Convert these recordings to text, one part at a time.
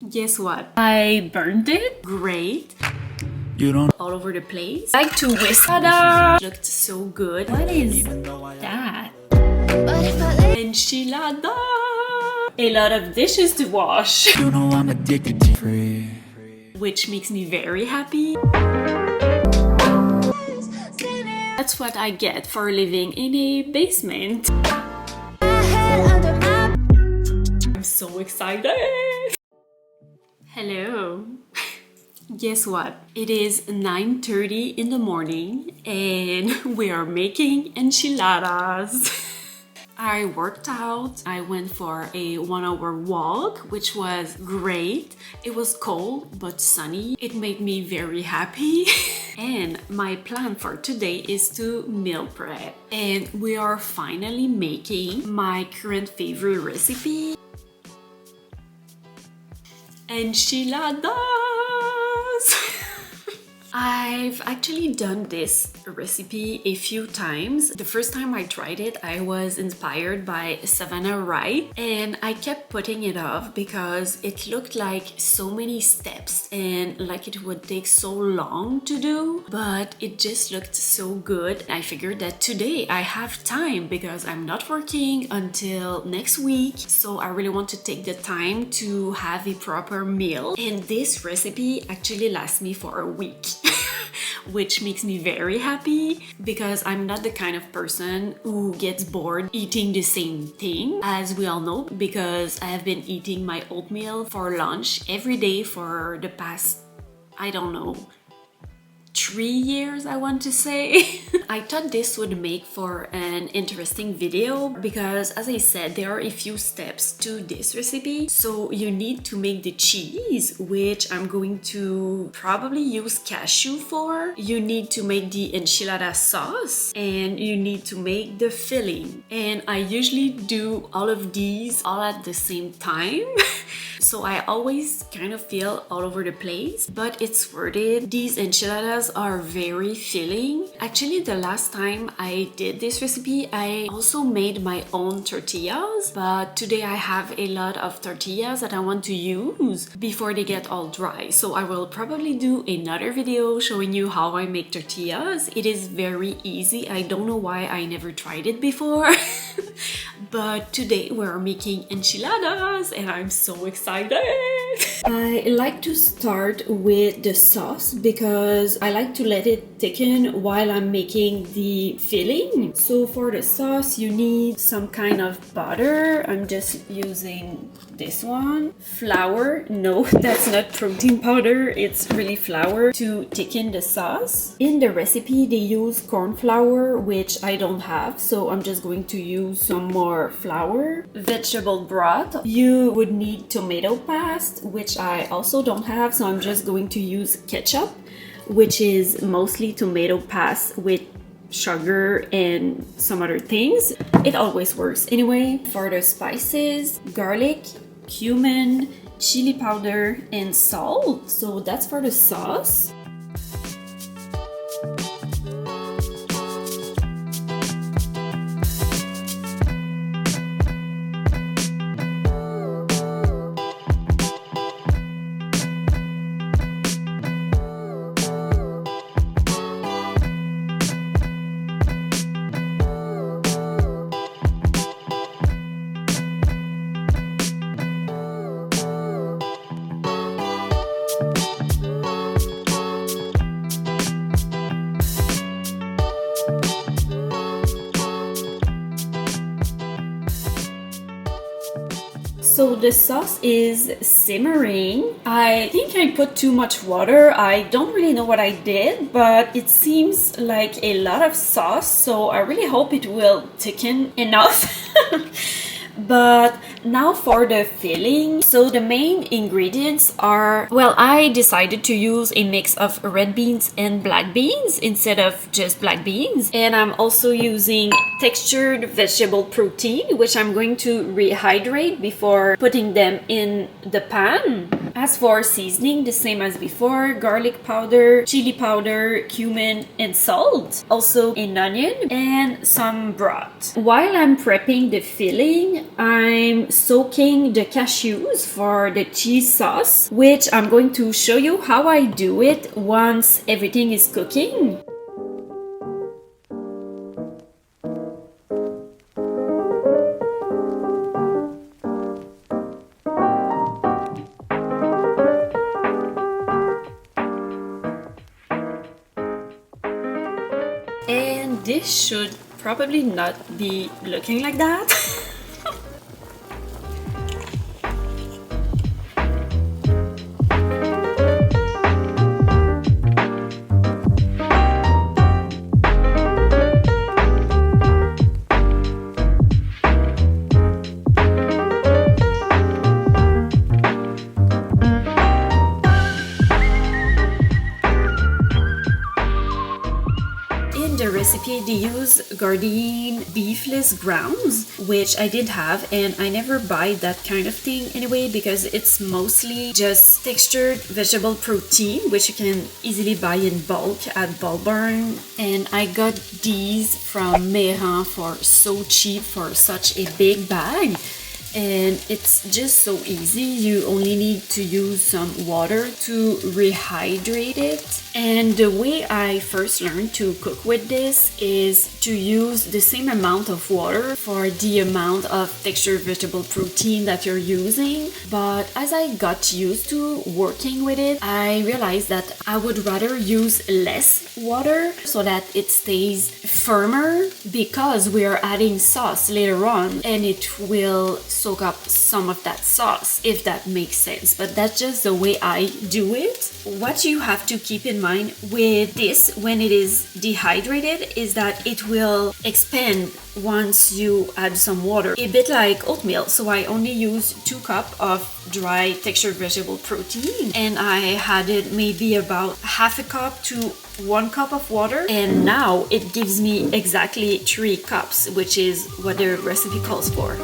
Guess what? I burned it. Great. You don't All over the place. Like to whisk. Ta-da! Looked so good. What is that? Enchilada! A lot of dishes to wash. You know I'm addicted to free. Which makes me very happy. That's what I get for living in a basement. I'm so excited! Hello! Guess what? It is 9:30 in the morning and we are making enchiladas. I worked out. I went for a 1-hour walk, which was great. It was cold but sunny. It made me very happy. And my plan for today is to meal prep. And we are finally making my current favorite recipe. Enchiladas! I've actually done this recipe a few times. The first time I tried it, I was inspired by Savannah Wright and I kept putting it off because it looked like so many steps and like it would take so long to do, but it just looked so good. I figured that today I have time because I'm not working until next week, so I really want to take the time to have a proper meal, and this recipe actually lasts me for a week. Which makes me very happy because I'm not the kind of person who gets bored eating the same thing, as we all know, because I have been eating my oatmeal for lunch every day for the past, I don't know, 3 years, I want to say. I thought this would make for an interesting video because, as I said, there are a few steps to this recipe. So you need to make the cheese, which I'm going to probably use cashew for. You need to make the enchilada sauce and you need to make the filling. And I usually do all of these all at the same time. So I always kind of feel all over the place, but it's worth it. These enchiladas are very filling. Actually, the last time I did this recipe, I also made my own tortillas, but today I have a lot of tortillas that I want to use before they get all dry. So I will probably do another video showing you how I make tortillas. It is very easy. I don't know why I never tried it before. But today we're making enchiladas and I'm so excited! I like to start with the sauce because I like to let it thicken while I'm making the filling. So for the sauce you need some kind of butter. I'm just using this one. Flour, no, that's not protein powder, it's really flour to thicken the sauce. In the recipe they use corn flour, which I don't have, so I'm just going to use some more flour. Vegetable broth, you would need tomato paste, which I also don't have, so I'm just going to use ketchup, which is mostly tomato paste with sugar and some other things. It always works anyway. For the spices, garlic, cumin, chili powder, and salt. So that's for the sauce. So the sauce is simmering. I think I put too much water. I don't really know what I did, but it seems like a lot of sauce, so I really hope it will thicken enough. But now for the filling. So the main ingredients are, well, I decided to use a mix of red beans and black beans instead of just black beans. And I'm also using textured vegetable protein, which I'm going to rehydrate before putting them in the pan. As for seasoning, the same as before, garlic powder, chili powder, cumin, and salt. Also an onion and some broth. While I'm prepping the filling, I'm soaking the cashews for the cheese sauce, which I'm going to show you how I do it once everything is cooking. And this should probably not be looking like that. The recipe, they use Gardein beefless grounds, which I did have, and I never buy that kind of thing anyway because it's mostly just textured vegetable protein, which you can easily buy in bulk at Bulk Barn. And I got these from Meran for so cheap for such a big bag. And it's just so easy. You only need to use some water to rehydrate it. And the way I first learned to cook with this is to use the same amount of water for the amount of textured vegetable protein that you're using. But as I got used to working with it, I realized that I would rather use less water so that it stays firmer, because we are adding sauce later on and it will soak up some of that sauce, if that makes sense. But that's just the way I do it. What you have to keep in mind with this when it is dehydrated is that it will expand once you add some water, a bit like oatmeal. So I only use 2 cups of dry textured vegetable protein, and I added maybe about half a cup to 1 cup of water, and now it gives me exactly 3 cups, which is what the recipe calls for.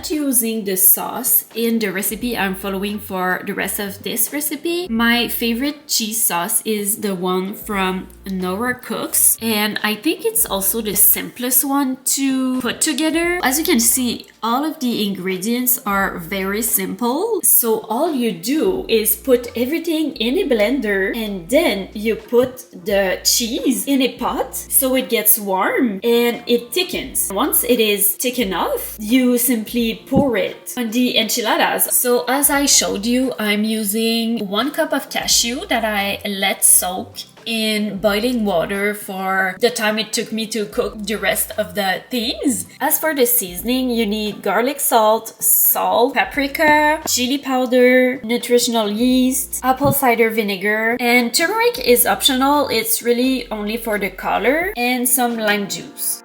Using the sauce in the recipe I'm following for the rest of this recipe. My favorite cheese sauce is the one from Nora Cooks, and I think it's also the simplest one to put together. As you can see, all of the ingredients are very simple, so all you do is put everything in a blender and then you put the cheese in a pot so it gets warm and it thickens. Once it is thick enough, you simply pour it on the enchiladas. So as I showed you, I'm using 1 cup of cashew that I let soak in boiling water for the time it took me to cook the rest of the things. As for the seasoning, you need garlic salt, paprika, chili powder, nutritional yeast, apple cider vinegar, and turmeric is optional. It's really only for the color, and some lime juice.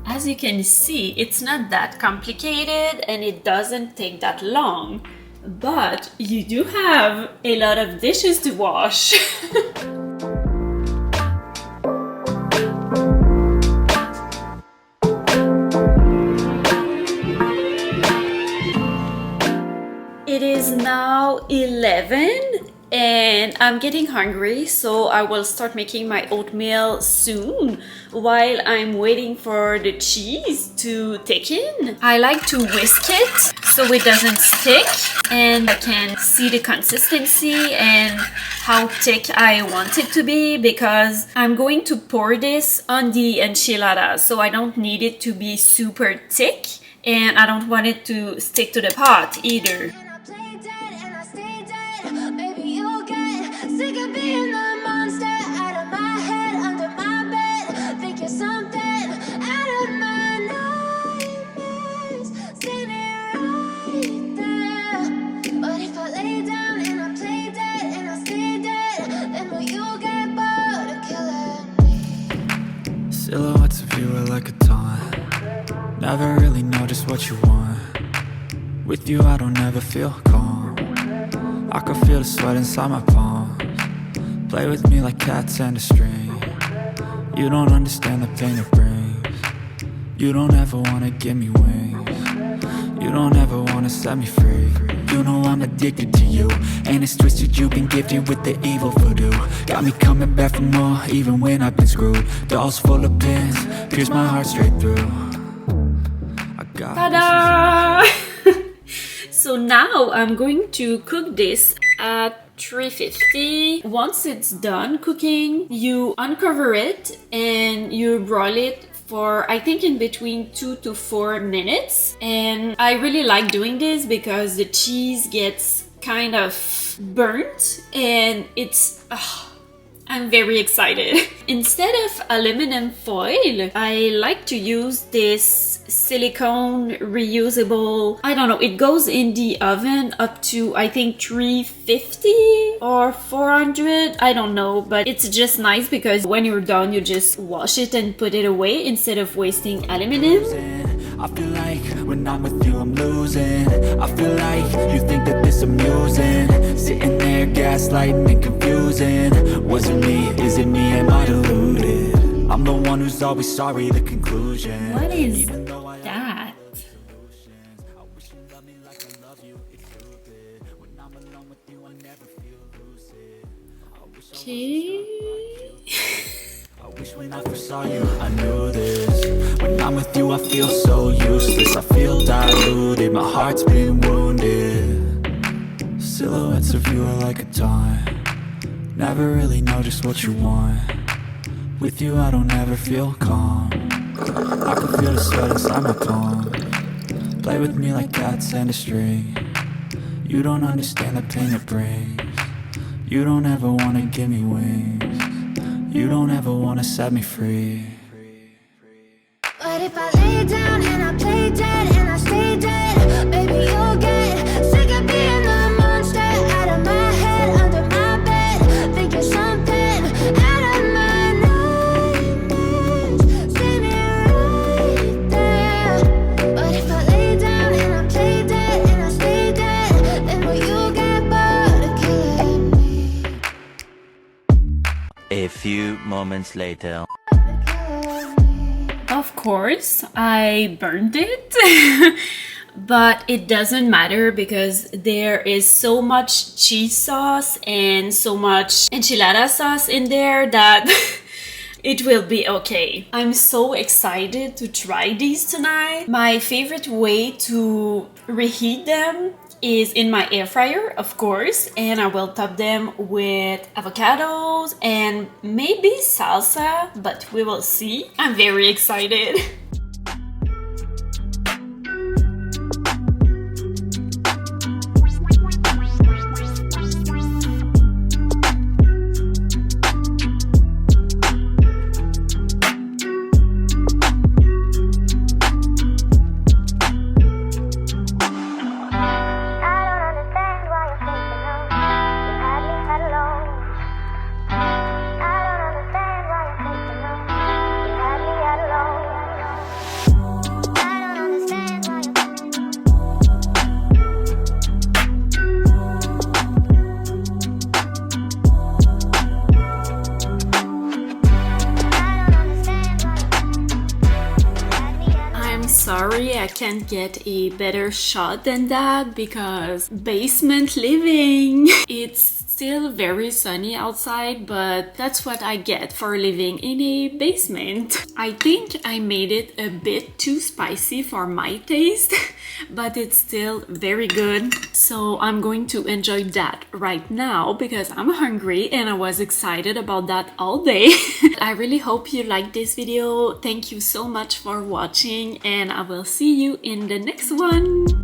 As you can see, it's not that complicated and it doesn't take that long, but you do have a lot of dishes to wash. It is now 11 and I'm getting hungry, so I will start making my oatmeal soon while I'm waiting for the cheese to thicken. I like to whisk it so it doesn't stick, and I can see the consistency and how thick I want it to be, because I'm going to pour this on the enchiladas, so I don't need it to be super thick and I don't want it to stick to the pot either. Silhouettes of you are like a taunt. Never really know just what you want. With you I don't ever feel calm. I can feel the sweat inside my palms. Play with me like cats and a string. You don't understand the pain it brings. You don't ever wanna give me wings. You don't ever wanna set me free. You know I'm addicted to you, and it's twisted, you've been gifted with the evil voodoo. Got me coming back for more, even when I've been screwed. Dolls full of pins, pierce my heart straight through. I got Ta-da! So now I'm going to cook this at 350. Once it's done cooking, you uncover it and you broil it for I think in between 2 to 4 minutes. And I really like doing this because the cheese gets kind of burnt and it's I'm very excited. Instead of aluminum foil, I like to use this silicone reusable, I don't know, it goes in the oven up to I think 350 or 400, I don't know, but it's just nice because when you're done you just wash it and put it away instead of wasting aluminum. I feel like when I'm with you I'm losing. I feel like you think that this amusing. Sitting there gaslighting and confusing. Was it me? Is it me? Am I deluded? I'm the one who's always sorry, the conclusion. What is Even though I that? I wish you loved me like I love you. It's stupid. When I'm alone with you I never feel lucid. I wish I Okay. I wish when I first saw you, I knew this. When I'm with you, I feel so useless. I feel diluted, my heart's been wounded. Silhouettes of you are like a taunt. Never really know just what you want. With you, I don't ever feel calm. I can feel the sweat inside my palms. Play with me like cats and a string. You don't understand the pain it brings. You don't ever wanna give me wings. You don't ever wanna set me free. But if I lay down and I play dead and I stay dead, baby, you'll get sick of being the monster out of my head, under my bed, thinking something out of my nightmares. See me right there. But if I lay down and I play dead and I stay dead, then will you get bored of killing me? A few moments later. Of course, I burned it, but it doesn't matter because there is so much cheese sauce and so much enchilada sauce in there that it will be okay. I'm so excited to try these tonight. My favorite way to reheat them is in my air fryer, of course, and I will top them with avocados and maybe salsa, but we will see. I'm very excited. Sorry, I can't get a better shot than that because basement living. It's still very sunny outside, but that's what I get for living in a basement. I think I made it a bit too spicy for my taste, but it's still very good. So I'm going to enjoy that right now because I'm hungry and I was excited about that all day. I really hope you liked this video. Thank you so much for watching and I will see you in the next one.